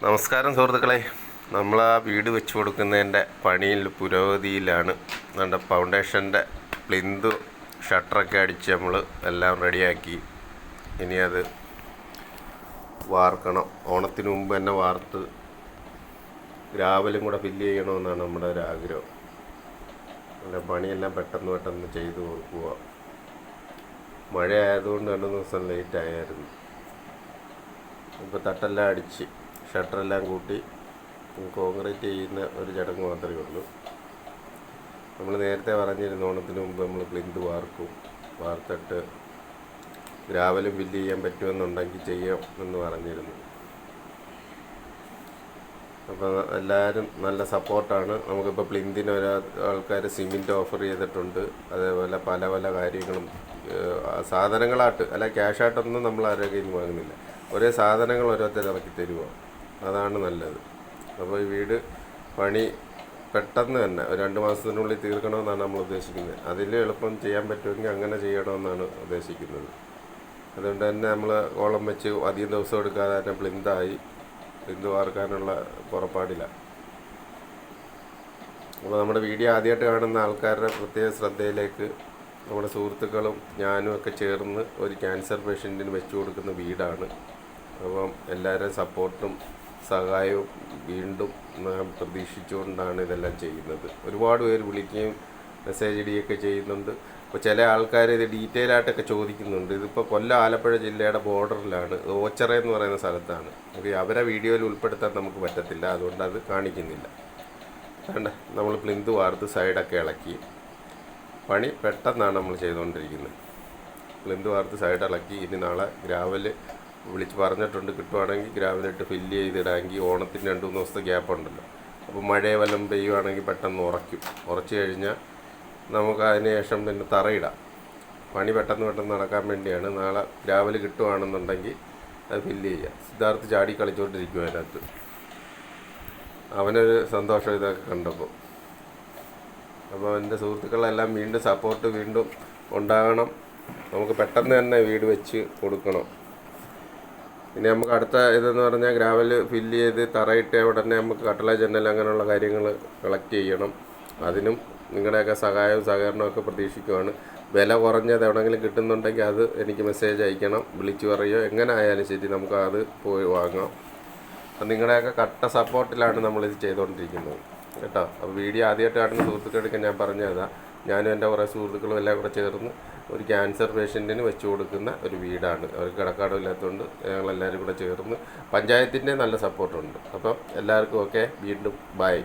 നമസ്കാരം സുഹൃത്തുക്കളെ, നമ്മൾ ആ വീട് വെച്ച് കൊടുക്കുന്നതിൻ്റെ പണിയിൽ പുരോഗതിയിലാണ്. നമ്മുടെ ഫൗണ്ടേഷൻ്റെ പ്ലിന്ത് ഷട്ടറൊക്കെ അടിച്ച് നമ്മൾ എല്ലാം റെഡിയാക്കി. ഇനി അത് വാർക്കണം. ഓണത്തിന് മുമ്പ് തന്നെ വാർത്ത് ഗ്രാവലും കൂടെ ഫില്ല് ചെയ്യണമെന്നാണ് നമ്മുടെ ഒരു ആഗ്രഹം. അങ്ങനെ പണിയെല്ലാം പെട്ടെന്ന് ചെയ്ത് കൊടുക്കുക. മഴ ആയതുകൊണ്ട് 2 ദിവസം ലേറ്റ് ആയിരുന്നു. ഇപ്പോൾ തട്ടെല്ലാം അടിച്ച് ഷട്ടറെല്ലാം കൂട്ടി കോൺക്രീറ്റ് ചെയ്യുന്ന ഒരു ചടങ്ങ് മാത്രമേ ഉള്ളൂ. നമ്മൾ നേരത്തെ പറഞ്ഞിരുന്നു ഓണത്തിന് മുമ്പ് നമ്മൾ പ്ലിന്ത് വാർത്തിട്ട് ഗ്രാവലും ഫില്ല് ചെയ്യാൻ പറ്റുമെന്നുണ്ടെങ്കിൽ ചെയ്യാം എന്ന് പറഞ്ഞിരുന്നു. അപ്പോൾ എല്ലാവരും നല്ല സപ്പോർട്ടാണ്. നമുക്കിപ്പോൾ പ്ലിന്തിന് ആൾക്കാർ സിമെൻറ്റ് ഓഫർ ചെയ്തിട്ടുണ്ട്. അതേപോലെ പല കാര്യങ്ങളും സാധനങ്ങളായിട്ട് അല്ല ക്യാഷായിട്ടൊന്നും നമ്മൾ ആരുടെ കയ്യിൽ നിന്ന് വാങ്ങുന്നില്ല. ഒരേ സാധനങ്ങൾ ഓരോരുത്തർ ഇറക്കി തരുമോ, അതാണ് നല്ലത്. അപ്പോൾ ഈ വീട് പണി പെട്ടെന്ന് തന്നെ ഒരു 2 മാസത്തിനുള്ളിൽ തീർക്കണമെന്നാണ് നമ്മൾ ഉദ്ദേശിക്കുന്നത്. അതിൽ എളുപ്പം ചെയ്യാൻ പറ്റുമെങ്കിൽ അങ്ങനെ ചെയ്യണമെന്നാണ് ഉദ്ദേശിക്കുന്നത്. അതുകൊണ്ട് തന്നെ നമ്മൾ കോളം വെച്ച് അധികം ദിവസം എടുക്കാതെ തന്നെ പ്ലിന്ത് വാർക്കാനുള്ള പുറപ്പാടിലാണ്. അപ്പോൾ നമ്മുടെ വീഡിയോ ആദ്യമായിട്ട് കാണുന്ന ആൾക്കാരുടെ പ്രത്യേക ശ്രദ്ധയിലേക്ക്, നമ്മുടെ സുഹൃത്തുക്കളും ഞാനും ഒക്കെ ചേർന്ന് ഒരു ക്യാൻസർ പേഷ്യൻറ്റിന് വെച്ച് കൊടുക്കുന്ന വീടാണ്. അപ്പം എല്ലാവരും സപ്പോർട്ടും സഹായവും വീണ്ടും പ്രതീക്ഷിച്ചുകൊണ്ടാണ് ഇതെല്ലാം ചെയ്യുന്നത്. ഒരുപാട് പേര് വിളിക്കുകയും മെസ്സേജ് ഇടുകയൊക്കെ ചെയ്യുന്നുണ്ട്. ഇപ്പോൾ ചില ആൾക്കാർ ഇത് ഡീറ്റെയിൽ ആയിട്ടൊക്കെ ചോദിക്കുന്നുണ്ട്. ഇതിപ്പോൾ കൊല്ലം ആലപ്പുഴ ജില്ലയുടെ ബോർഡറിലാണ്, ഓച്ചറ എന്ന് പറയുന്ന സ്ഥലത്താണ്. അപ്പോൾ അവരെ വീഡിയോയിൽ ഉൾപ്പെടുത്താൻ നമുക്ക് പറ്റത്തില്ല, അതുകൊണ്ട് അത് കാണിക്കുന്നില്ല. വേണ്ട, നമ്മൾ പ്ലിന്ത് വാർത്ത് സൈഡൊക്കെ ഇളക്കി പണി പെട്ടെന്നാണ് നമ്മൾ ചെയ്തുകൊണ്ടിരിക്കുന്നത്. പ്ലിന്ത് വാർത്ത് സൈഡ് ഇളക്കി. ഇനി നാളെ ഗ്രാവൽ വിളിച്ച് പറഞ്ഞിട്ടുണ്ട്, കിട്ടുവാണെങ്കിൽ ഗ്രാവലിട്ട് ഫില്ല് ചെയ്തിടാമെങ്കിൽ ഓണത്തിന് 2-3 ദിവസത്തെ ഗ്യാപ്പ് ഉണ്ടല്ലോ. അപ്പോൾ മഴയെ വല്ലതും പെയ്യുവാണെങ്കിൽ പെട്ടെന്ന് ഉറച്ച് കഴിഞ്ഞാൽ നമുക്ക് അതിന് ശേഷം പിന്നെ തറയിടാം. പണി പെട്ടെന്ന് നടക്കാൻ വേണ്ടിയാണ്. നാളെ ഗ്രാവൽ കിട്ടുവാണെന്നുണ്ടെങ്കിൽ അത് ഫില്ല് ചെയ്യാം. സിദ്ധാർത്ഥ് ചാടി കളിച്ചുകൊണ്ടിരിക്കും അതിനകത്ത്. അവനൊരു സന്തോഷം ഇതൊക്കെ കണ്ടപ്പോൾ. അപ്പോൾ എൻ്റെ സുഹൃത്തുക്കളെല്ലാം വീണ്ടും സപ്പോർട്ട് വീണ്ടും ഉണ്ടാകണം. നമുക്ക് പെട്ടെന്ന് തന്നെ വീട് വെച്ച് കൊടുക്കണം. ഇനി നമുക്ക് അടുത്ത ഇതെന്ന് പറഞ്ഞാൽ ഗ്രാവൽ ഫില്ല് ചെയ്ത് തറയിട്ട ഉടനെ നമുക്ക് കട്ടള ജനൽ അങ്ങനെയുള്ള കാര്യങ്ങൾ കളക്ട് ചെയ്യണം. അതിനും നിങ്ങളുടെയൊക്കെ സഹായവും സഹകരണമൊക്കെ പ്രതീക്ഷിക്കുവാണ്. വില കുറഞ്ഞത് എവിടെയെങ്കിലും കിട്ടുന്നുണ്ടെങ്കിൽ അത് എനിക്ക് മെസ്സേജ് അയക്കണം, വിളിച്ചു പറയുകയോ എങ്ങനെ ആയാലും ശരി, നമുക്ക് അത് പോയി വാങ്ങാം. അപ്പം നിങ്ങളുടെയൊക്കെ കട്ട സപ്പോർട്ടിലാണ് നമ്മളിത് ചെയ്തുകൊണ്ടിരിക്കുന്നത് കേട്ടോ. അപ്പോൾ വീഡിയോ ആദ്യമായിട്ട് കാണുന്ന സുഹൃത്തുക്കൾക്ക് ഞാൻ പറഞ്ഞതാണ്, ഞാനും എൻ്റെ കുറേ സുഹൃത്തുക്കളും എല്ലാം കൂടെ ചേർന്ന് ഒരു ക്യാൻസർ പേഷ്യൻറ്റിന് വെച്ച് കൊടുക്കുന്ന ഒരു വീടാണ്. അവർക്ക് കിടക്കാടില്ലാത്തതുകൊണ്ട് ഞങ്ങളെല്ലാവരും കൂടെ ചേർന്ന്, പഞ്ചായത്തിൻ്റെ നല്ല സപ്പോർട്ടുണ്ട്. അപ്പം എല്ലാവർക്കും ഓക്കെ, വീണ്ടും ബൈ.